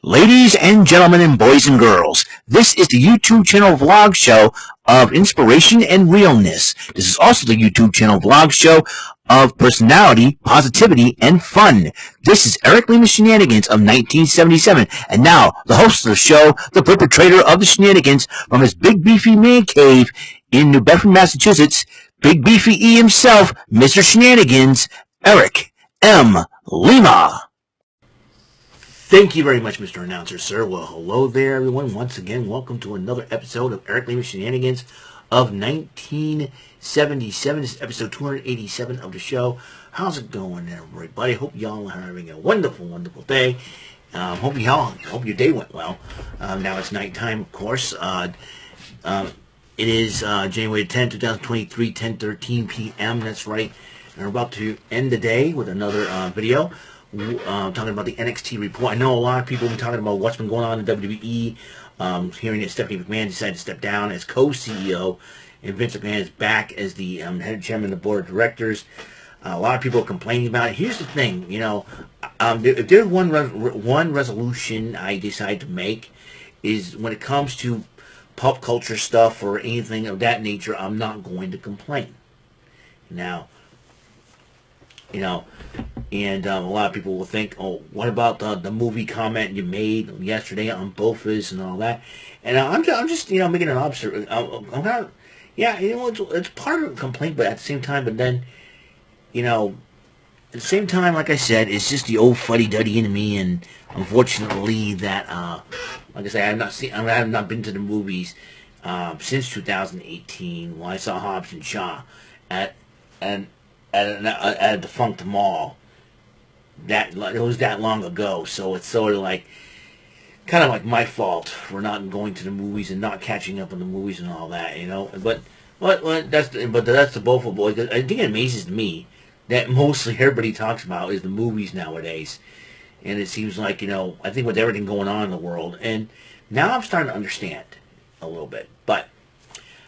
Ladies and gentlemen and boys and girls, this is the YouTube channel vlog show of inspiration and realness. This is also the YouTube channel vlog show of personality, positivity, and fun. This is Eric Lima Shenanigans of 1977, and now the host of the show, the perpetrator of the shenanigans from his big beefy man cave in New Bedford, Massachusetts, Big Beefy E himself, Mr. Shenanigans, Eric M. Lima. Thank you very much, Mr. Announcer, sir. Well, hello there, everyone. Once again, welcome to another episode of Eric Lima Shenanigans of 1977. This is episode 287 of the show. How's it going, everybody? Hope y'all are having a wonderful, wonderful day. Hope your day went well. Now it's nighttime, of course. It is January 10, 2023, 10:13 p.m. That's right. And we're about to end the day with another video. Talking about the NXT report. I know a lot of people have been talking about what's been going on in WWE. Hearing that Stephanie McMahon decided to step down as co-CEO, and Vince McMahon is back as the head chairman of the board of directors. A lot of people are complaining about it. Here's the thing, if there's one resolution I decide to make, is when it comes to pop culture stuff or anything of that nature, I'm not going to complain. Now, and a lot of people will think, oh, what about the movie comment you made yesterday on Bofus and all that? And I'm just making an observation. It's part of a complaint, but at the same time, at the same time, like I said, it's just the old fuddy-duddy in me, and unfortunately that, like I say, I have not been to the movies since 2018 when I saw Hobbs and Shaw at a defunct mall. It was that long ago, so it's sort of like, kind of like my fault for not going to the movies and not catching up on the movies and all that, But that's the both of boys. I think it amazes me that mostly everybody talks about is the movies nowadays, and it seems like I think with everything going on in the world, and now I'm starting to understand a little bit. But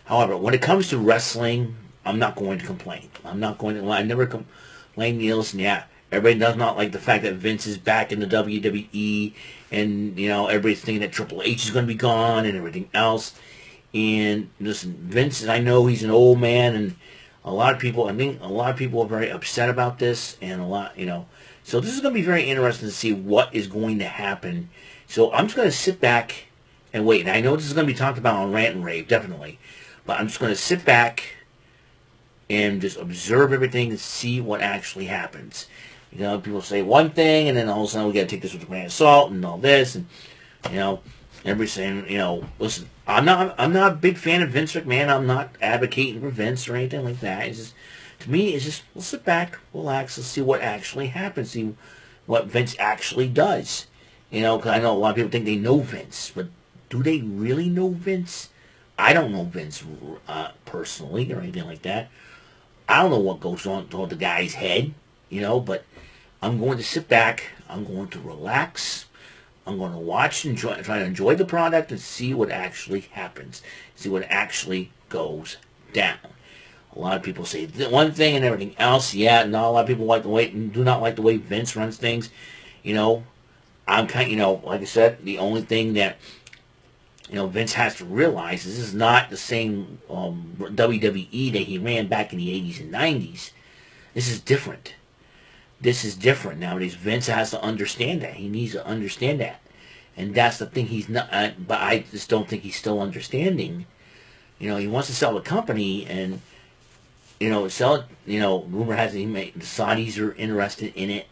however, when it comes to wrestling, I'm not going to complain. I'm not going to lie. I never complain. Listen, yeah, everybody does not like the fact that Vince is back in the WWE, and everybody's thinking that Triple H is going to be gone and everything else. And listen, Vince, I know he's an old man, and I think a lot of people are very upset about this, and so this is going to be very interesting to see what is going to happen. So I'm just going to sit back and wait. And I know this is going to be talked about on Rant and Rave, definitely, but I'm just going to sit back and just observe everything and see what actually happens. People say one thing, and then all of a sudden we got to take this with a grain of salt and all this, and everybody's saying, listen, I'm not a big fan of Vince McMahon. I'm not advocating for Vince or anything like that. It's just, to me, it's just, we'll sit back, relax, and see what actually happens, see what Vince actually does. Because I know a lot of people think they know Vince, but do they really know Vince? I don't know Vince personally or anything like that. I don't know what goes on through the guy's head, but I'm going to sit back, I'm going to relax, I'm going to watch and try to enjoy the product and see what actually happens, see what actually goes down. A lot of people say one thing and everything else. Yeah, not a lot of people do not like the way Vince runs things. I'm like I said, the only thing that Vince has to realize is this is not the same WWE that he ran back in the 80s and 90s. This is different. This is different nowadays. Vince has to understand that. He needs to understand that. And that's the thing. He's not, but I just don't think he's still understanding. He wants to sell the company and, sell it. Rumor has it the Saudis are interested in it.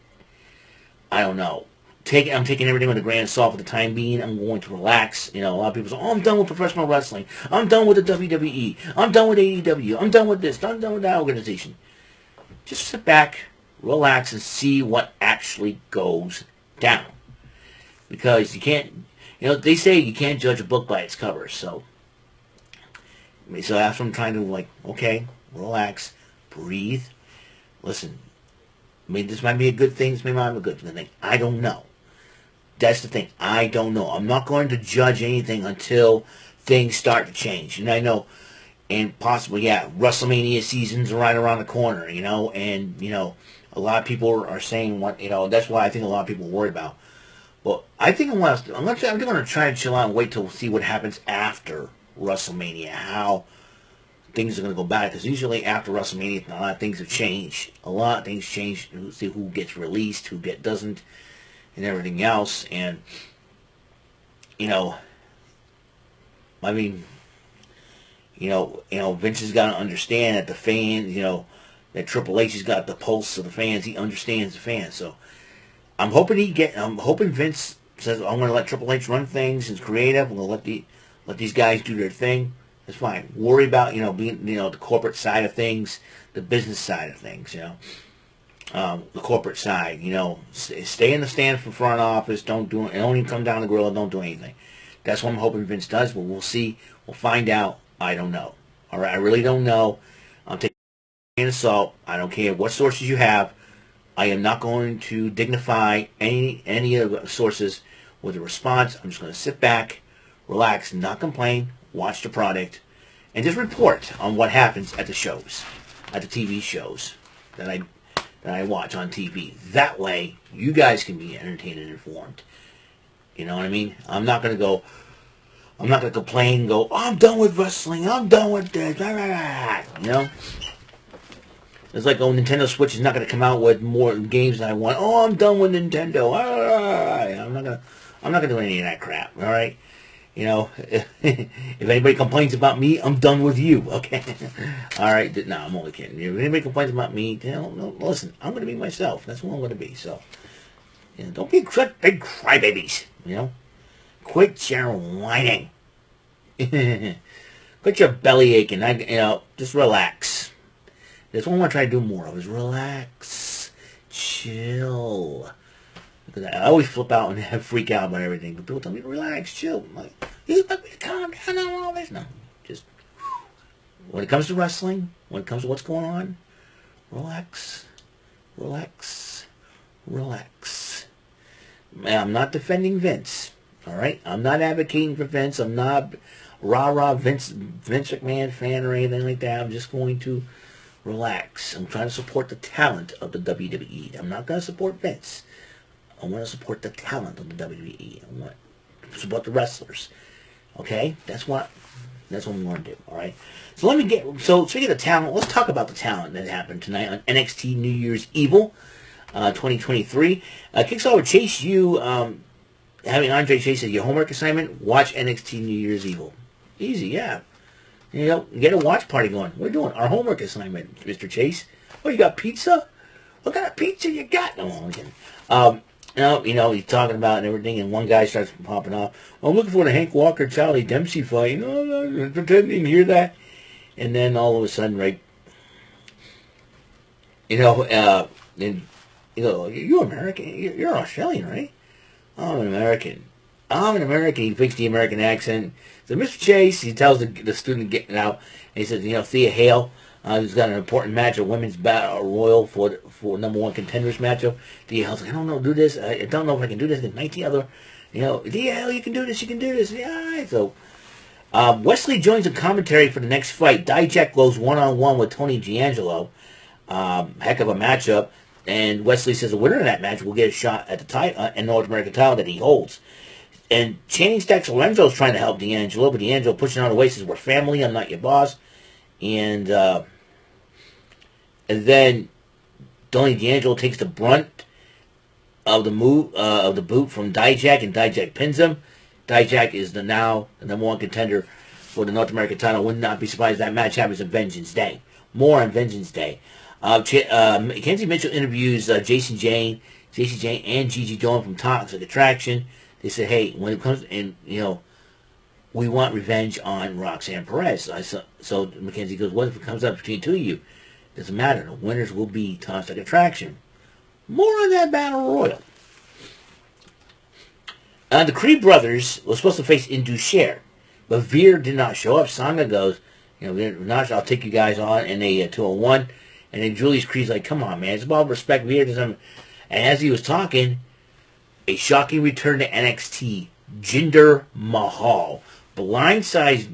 I don't know. I'm taking everything with a grain of salt for the time being. I'm going to relax. A lot of people say, oh, I'm done with professional wrestling. I'm done with the WWE. I'm done with AEW. I'm done with this. I'm done with that organization. Just sit back, relax, and see what actually goes down. Because you can't, they say you can't judge a book by its cover. So that's what I'm trying to, okay, relax, breathe. Listen, this might be a good thing. This may not be a good thing. I don't know. That's the thing. I don't know. I'm not going to judge anything until things start to change. And I know, and possibly, WrestleMania season's right around the corner, and, a lot of people are saying that's why I think a lot of people are worried about. Well, I think I'm gonna try to chill out and wait till see what happens after WrestleMania, how things are gonna go back. Because usually after WrestleMania, a lot of things have changed. A lot of things change. See who gets released, doesn't, and everything else. And you know, I mean, Vince has got to understand that the fans, that Triple H has got the pulse of the fans. He understands the fans. So I'm hoping Vince says, I'm going to let Triple H run things. It's creative. I'm going to let these guys do their thing. That's fine. Worry about, being, the corporate side of things, the business side of things, the corporate side, stay in the stand for front office. Don't even come down the grill. Don't do anything. That's what I'm hoping Vince does, but we'll see. We'll find out. I don't know. All right, I really don't know. I'm taking a grain of salt. I don't care what sources you have. I am not going to dignify any of the sources with a response. I'm just going to sit back, relax, not complain, watch the product, and just report on what happens at the shows, at the TV shows that I watch on TV. That way, you guys can be entertained and informed. You know what I mean? I'm not going to complain and go, oh, I'm done with wrestling. I'm done with this. It's like, Nintendo Switch is not going to come out with more games than I want. Oh, I'm done with Nintendo. I'm not going to do any of that crap. All right? If anybody complains about me, I'm done with you. Okay? All right? No, I'm only kidding. If anybody complains about me, no, listen, I'm going to be myself. That's what I'm going to be. So, don't be big crybabies. Quit your whining. Quit your belly aching. Just relax. That's what I want to try to do more of, is relax. Chill. Because I always flip out and freak out about everything. But people tell me to relax, chill. I'm like, you expect me to calm down on all this? No. Just, when it comes to wrestling, when it comes to what's going on, relax. Relax. Relax. I'm not defending Vince. All right? I'm not advocating for Vince. I'm not rah-rah Vince McMahon fan or anything like that. I'm just going to relax. I'm trying to support the talent of the WWE. I'm not going to support Vince. I want to support the talent of the WWE. I want to support the wrestlers. Okay? That's what I'm going to do. All right? So speaking of talent, let's talk about the talent that happened tonight on NXT New Year's Evil 2023. Kicks off with Chase U. Having Andre Chase as your homework assignment, watch NXT New Year's Evil. Easy, yeah. Get a watch party going. We're doing our homework assignment, Mr. Chase. Oh, you got pizza? What kind of pizza you got? No, I'm kidding. He's talking about and everything, and one guy starts popping off. I'm looking for the Hank Walker Charlie Dempsey fight. No, pretending to hear that. And then all of a sudden, right, you're American. You're Australian, right? I'm an American. He picks the American accent. So Mr. Chase, he tells the student getting out, and he says, Thea Hale, who's got an important match, a women's battle royal for #1 contenders matchup. Thea Hale's like, I don't know, do this. I don't know if I can do this. There's 19 other, Thea Hale, you can do this. Yeah. So Wesley joins the commentary for the next fight. Dijak goes one-on-one with Tony D'Angelo. Heck of a matchup. And Wesley says the winner of that match will get a shot at the title and North American title that he holds. And Channing Stacks Lorenzo's trying to help D'Angelo, but D'Angelo pushing out away says, we're family, I'm not your boss. And then Tony D'Angelo takes the brunt of the boot from Dijak, and Dijak pins him. Dijak is now the #1 contender for the North American title. Would not be surprised if that match happens on Vengeance Day. More on Vengeance Day. Mackenzie Mitchell interviews Jason Jane and Gigi Dolan from Toxic Attraction. They said, hey, when it comes, and we want revenge on Roxanne Perez. So Mackenzie goes, what if it comes up between two of you? Doesn't matter. The winners will be Toxic Attraction. More on that battle royal. The Creed brothers were supposed to face Indusher, but Veer did not show up. Sanga goes, I'll take you guys on in a 2-on-1. And then Julius Creed's like, come on, man. It's about respect. Veer doesn't. And as he was talking, a shocking return to NXT. Jinder Mahal blindsides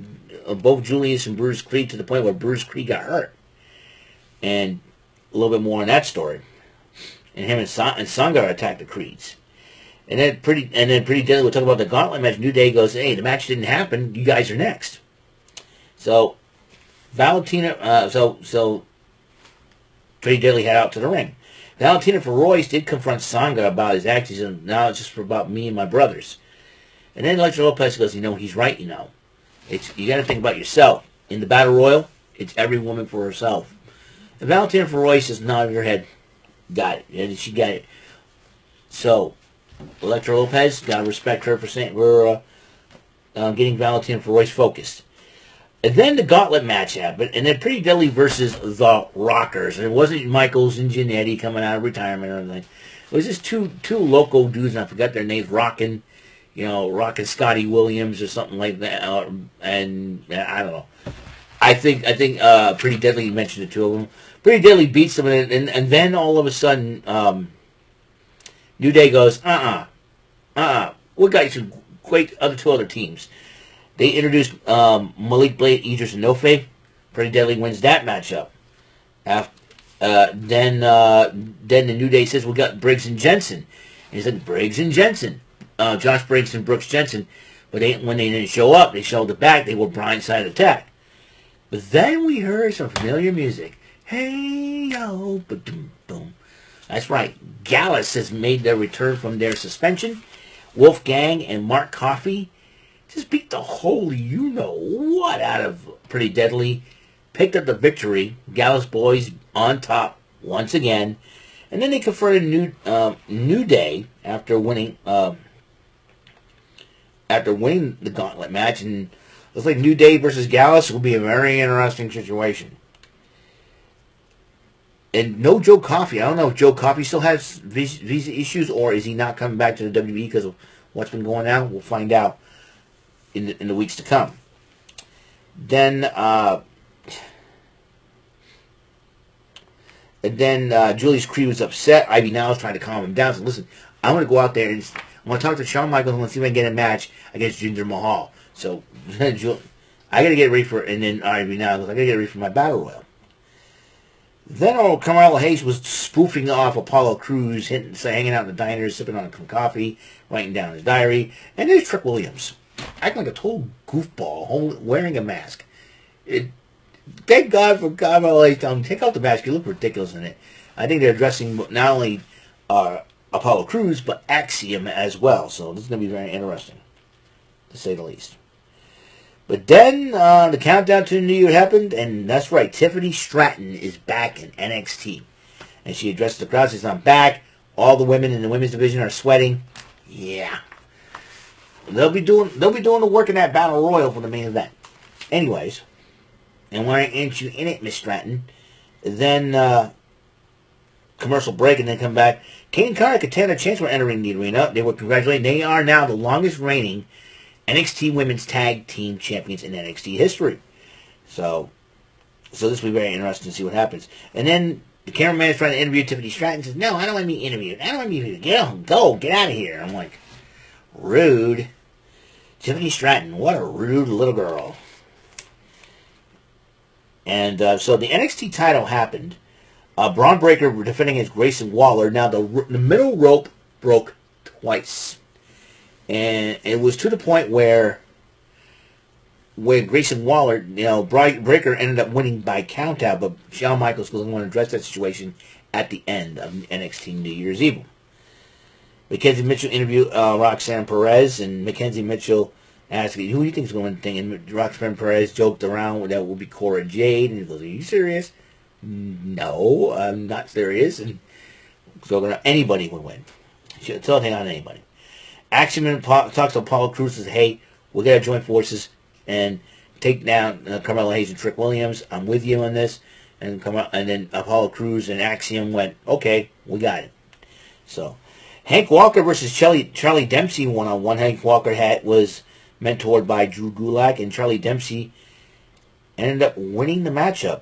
both Julius and Bruce Creed to the point where Bruce Creed got hurt. And a little bit more on that story. And him and Sanga attacked the Creeds. Pretty Deadly will talk about the gauntlet match. New Day goes, hey, the match didn't happen. You guys are next. So Valentina, so Pretty Deadly head out to the ring. Valentina Feroz did confront Sanga about his actions, and now it's just about me and my brothers. And then Elektra Lopez goes, he's right, you got to think about yourself. In the Battle Royal, it's every woman for herself. And Valentina Feroz just nodded her head. Got it. And she got it. So, Elektra Lopez, got to respect her for saying we're getting Valentina Feroz focused. And then the gauntlet match happened, and then Pretty Deadly versus the Rockers. And it wasn't Michaels and Jannetty coming out of retirement or anything. It was just two local dudes, and I forgot their names, Rockin' Scotty Williams or something like that. And I don't know. I think Pretty Deadly mentioned the two of them. Pretty Deadly beats them, and then all of a sudden, New Day goes, we got some great two other teams. They introduced Malik Blade, Idris, and Nofe. Pretty Deadly wins that matchup. Then the New Day says we got Briggs and Jensen. And he said Briggs and Jensen, Josh Briggs and Brooks Jensen. But when they didn't show up, they showed it back. They were blindside attack. But then we heard some familiar music. Hey yo, ba-doom, boom. That's right. Gallus has made their return from their suspension. Wolfgang and Mark Coffey just beat the holy you-know-what out of Pretty Deadly. Picked up the victory. Gallus boys on top once again. And then they confronted New Day after winning the gauntlet match. And it looks like New Day versus Gallus will be a very interesting situation. And no Joe Coffey. I don't know if Joe Coffey still has visa issues or is he not coming back to the WWE because of what's been going on. We'll find out in the weeks to come. Then Julius Creed was upset. Ivy Now is trying to calm him down. So listen, I'm going to go out there and I'm going to talk to Shawn Michaels and let's see if I can get a match against Jinder Mahal. So I got to get ready for, and then Ivy Now goes, I got to get ready for my Battle Royal. Then Carmelo Hayes was spoofing off Apollo Crews, hanging out in the diner, sipping on some coffee, writing down his diary. And there's Trick Williams, acting like a total goofball, wearing a mask. Thank God for Carmelo Hayes telling him, take out the mask, you look ridiculous in it. I think they're addressing not only Apollo Crews, but Axiom as well. So this is going to be very interesting, to say the least. But then the countdown to the New Year happened, and that's right, Tiffany Stratton is back in NXT. And she addressed the crowd, says, I'm back. All the women in the women's division are sweating. Yeah. They'll be doing the work in that Battle Royal for the main event. Anyways, and why ain't you in it, Miss Stratton? Then commercial break and then come back. Kane Carter, Katana Chance were entering the arena. They were congratulating. They are now the longest reigning NXT Women's Tag Team Champions in NXT history. So this will be very interesting to see what happens. And then the cameraman is trying to interview Tiffany Stratton and says, no, I don't want to be interviewed. I don't want to be interviewed. Get out of here. I'm like, rude. Tiffany Stratton, what a rude little girl. And so the NXT title happened. Braun Breaker defending against Grayson Waller. Now the middle rope broke twice. And it was to the point where Grayson Waller, Breaker ended up winning by countout, but Shawn Michaels was going to address that situation at the end of NXT New Year's Eve. Mackenzie Mitchell interviewed Roxanne Perez, and Mackenzie Mitchell asked, who do you think is going to win the thing? And Roxanne Perez joked around that will be Cora Jade, and he goes, are you serious? No, I'm not serious. And so anybody would win. She'll take on anybody. Axiom talks to Apollo Crews and says, hey, we're going to join forces and take down Carmelo Hayes and Trick Williams. I'm with you on this. And then Apollo Crews and Axiom went, okay, we got it. So, Hank Walker versus Charlie Dempsey one-on-one. Hank Walker was mentored by Drew Gulak, and Charlie Dempsey ended up winning the matchup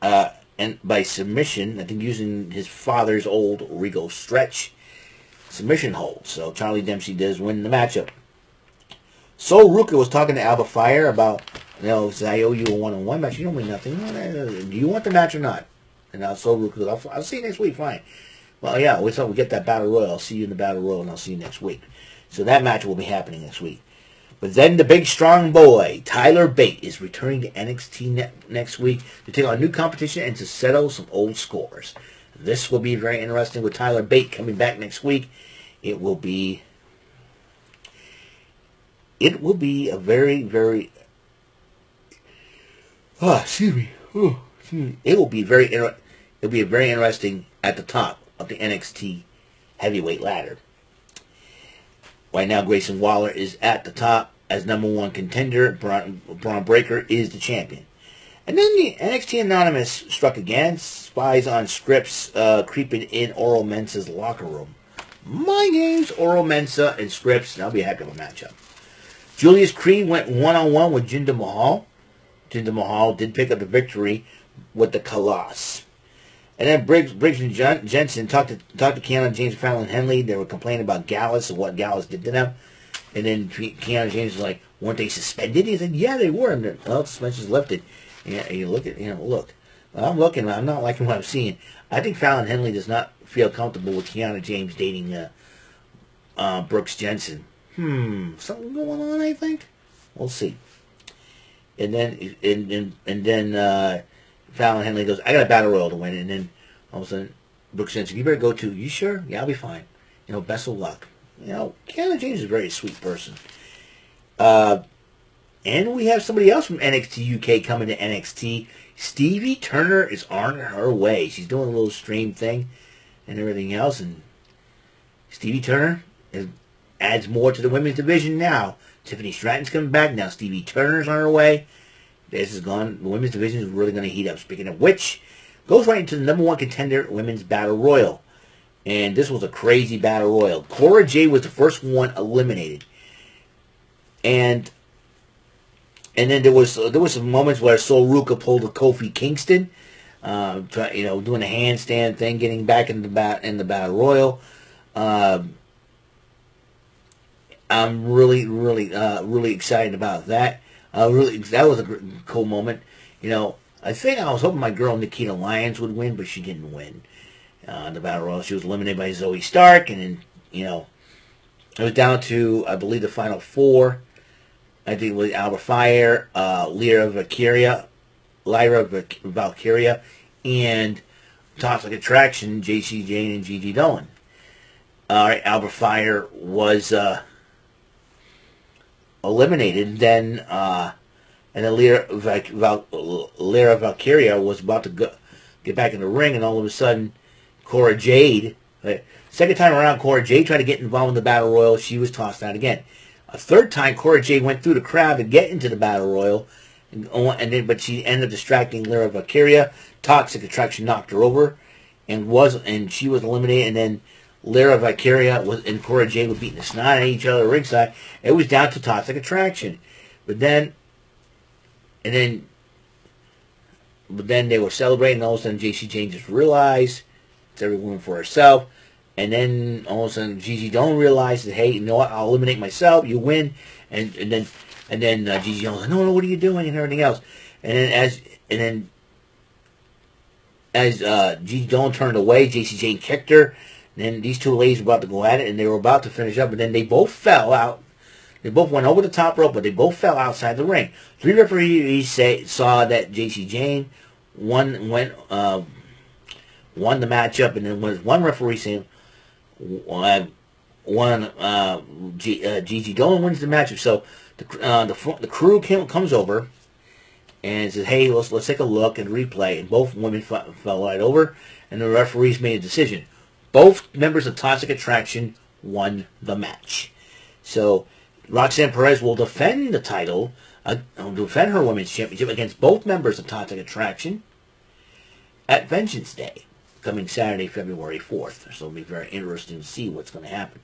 and by submission, I think using his father's old Regal stretch submission hold. So Charlie Dempsey does win the matchup. Sol Ruka was talking to Alba Fire about, says, I owe you a one-on-one match. You don't mean nothing. Do you want the match or not? And now Sol Ruka goes, I'll see you next week, fine. Well, yeah, we thought we'd get that Battle Royal. I'll see you in the Battle Royal, and I'll see you next week. So that match will be happening next week. But then the big strong boy, Tyler Bate, is returning to NXT next week to take on new competition and to settle some old scores. This will be very interesting with Tyler Bate coming back next week. It will be a very, very... excuse me. It will be it'll be very interesting at the top of the NXT heavyweight ladder. Right now, Grayson Waller is at the top as number one contender. Braun Breaker is the champion. And then the NXT Anonymous struck again. Spies on Scripps creeping in Oro Mensa's locker room. My name's Oro Mensa and Scripps. That'll be a heck of a matchup. Julius Creed went one-on-one with Jinder Mahal. Jinder Mahal did pick up the victory with the Colossus. And then Briggs and Jensen talked to Keanu James, Fallon Henley. They were complaining about Gallus and what Gallus did to them. And then Keanu James was like, weren't they suspended? He said, yeah, they were. And then, well, suspension's lifted. And you look. Well, I'm looking. I'm not liking what I'm seeing. I think Fallon Henley does not feel comfortable with Keanu James dating Brooks Jensen. Something going on, I think. We'll see. And then Fallon Henley goes, I got a battle royal to win. And then all of a sudden, Brooks Jensen, you better go too. You sure? Yeah, I'll be fine. Best of luck. Keanu James is a very sweet person. And we have somebody else from NXT UK coming to NXT. Stevie Turner is on her way. She's doing a little stream thing and everything else. And Stevie Turner adds more to the women's division now. Tiffany Stratton's coming back. Now Stevie Turner's on her way. This is gone. The women's division is really going to heat up. Speaking of which, goes right into the number one contender women's battle royal. And this was a crazy battle royal. Cora Jade was the first one eliminated. And then there was some moments where Sol Ruka pulled a Kofi Kingston, doing a handstand thing, getting back in the battle royal. I'm really excited about that. That was a cool moment. I think I was hoping my girl Nikita Lyons would win, but she didn't win. The battle royal, she was eliminated by Zoe Stark, and then it was down to, I believe, the final four. I think it was Alba Fire, Lyra Valkyria, and Toxic Attraction, JC Jane and Gigi Dolan. Alright, Alba Fire was eliminated, then Lyra Valkyria was about to get back in the ring, and all of a sudden, Cora Jade, second time around, Cora Jade tried to get involved in the battle royal. She was tossed out again. A third time, Cora Jade went through the crowd to get into the battle royal, but she ended up distracting Lyra Valkyria. Toxic Attraction knocked her over, and she was eliminated. And then Lyra Valkyria and Cora Jade were beating the snot at each other at ringside. It was down to Toxic Attraction, but then they were celebrating. All of a sudden, JC Jane just realized it's every woman for herself. And then all of a sudden, Gigi Dolan realized that, hey, you know what? I'll eliminate myself. You win. And then Gigi Dolan's like, no, what are you doing? And everything else. And then as Gigi Dolan turned away, JC Jane kicked her. And then these two ladies were about to go at it, and they were about to finish up. But then they both fell out. They both went over the top rope, but they both fell outside the ring. 3 referees saw that JC Jane won the matchup, and then one referee said, Gigi Dolan wins the matchup. So the crew comes over and says, hey, let's take a look and replay. And both women fell right over, and the referees made a decision. Both members of Toxic Attraction won the match. So Roxanne Perez will defend the title, defend her women's championship against both members of Toxic Attraction at Vengeance Day, coming Saturday, February 4th. So it'll be very interesting to see what's going to happen.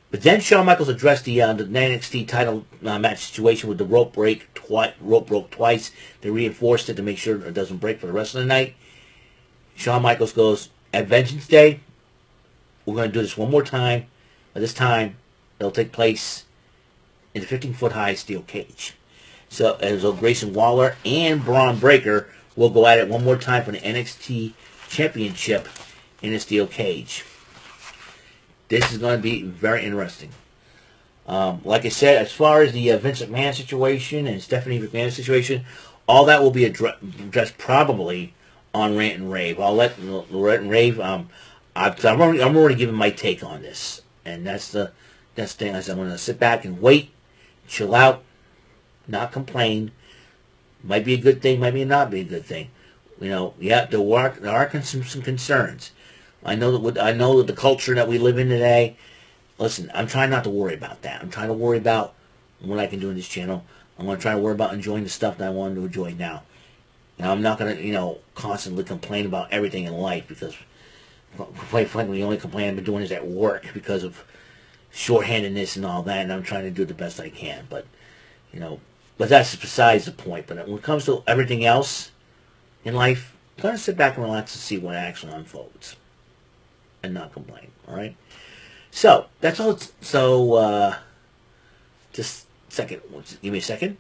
But then Shawn Michaels addressed the NXT title match situation with the rope broke twice. They reinforced it to make sure it doesn't break for the rest of the night. Shawn Michaels goes, at Vengeance Day, we're going to do this one more time. But this time, it'll take place in the 15-foot high steel cage. So Grayson Waller and Braun Breaker will go at it one more time for the NXT Championship in a steel cage. This is going to be very interesting. Like I said, as far as the Vince McMahon situation and Stephanie McMahon situation, all that will be addressed probably on Rant and Rave. I'll let Rant and Rave. I'm already giving my take on this, and that's the thing. I'm going to sit back and wait, chill out, not complain. Might be a good thing, might be not be a good thing. Yeah, there are some concerns. I know that the culture that we live in today. Listen, I'm trying not to worry about that. I'm trying to worry about what I can do in this channel. I'm going to try to worry about enjoying the stuff that I want to enjoy now. I'm not going to, constantly complain about everything in life because, quite frankly, the only complaint I've been doing is at work because of shorthandedness and all that, and I'm trying to do the best I can. But that's besides the point. But when it comes to everything else in life, I'm going to sit back and relax and see what actually unfolds and not complain, all right? So, that's all. So, just a second. Give me a second.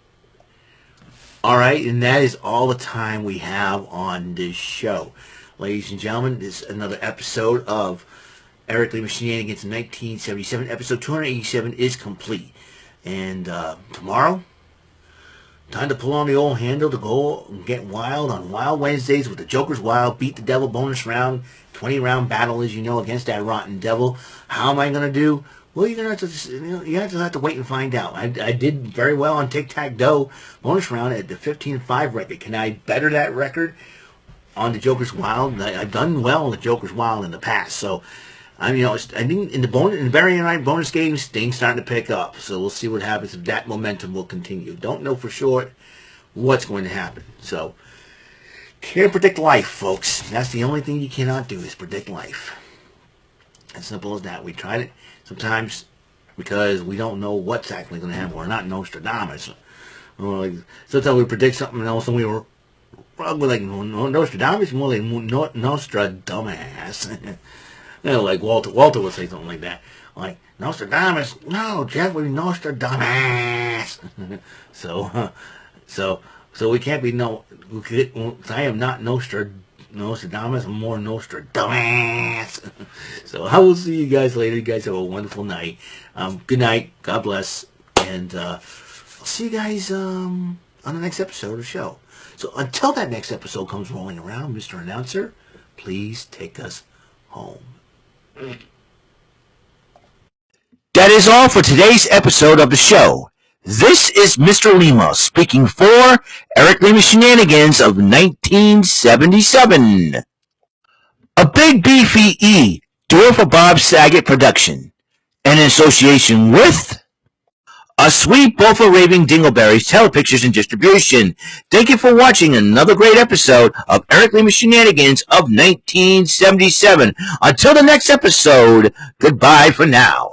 All right, and that is all the time we have on this show. Ladies and gentlemen, this is another episode of Eric Lima Shenanigans 1977. Episode 287 is complete. And tomorrow, time to pull on the old handle to go and get wild on Wild Wednesdays with the Joker's Wild Beat the Devil bonus round, 20-round battle, as you know, against that rotten devil. How am I going to do? Well, you're going to have to wait and find out. I did very well on Tic-Tac-Toe bonus round at the 15-5 record. Can I better that record on the Joker's Wild? I've done well on the Joker's Wild in the past. So, I think in the very night bonus games, things starting to pick up. So we'll see what happens if that momentum will continue. Don't know for sure what's going to happen. So, can't predict life, folks. That's the only thing you cannot do is predict life. As simple as that. We tried it sometimes because we don't know what's actually going to happen. We're not Nostradamus. Sometimes we predict something else and we were wrong. We're like Nostradamus, more like Nostradamus. Like Walter would say something like that. Like, Nostradamus, no, Jeff, we're Nostradamus. So we can't be I am not Nostradamus, I'm more Nostradamus. So I will see you guys later. You guys have a wonderful night. Good night. God bless. And I'll see you guys on the next episode of the show. So until that next episode comes rolling around, Mr. Announcer, please take us home. That is all for today's episode of the show. This is Mr. Lima speaking for Eric Lima Shenanigans of 1977. A Big Beefy E, Do It for Bob Saget production. And in association with A Sweet Bofa Raving Dingleberries Telepictures and Distribution. Thank you for watching another great episode of Eric Lima Shenanigans of 1977. Until the next episode, goodbye for now.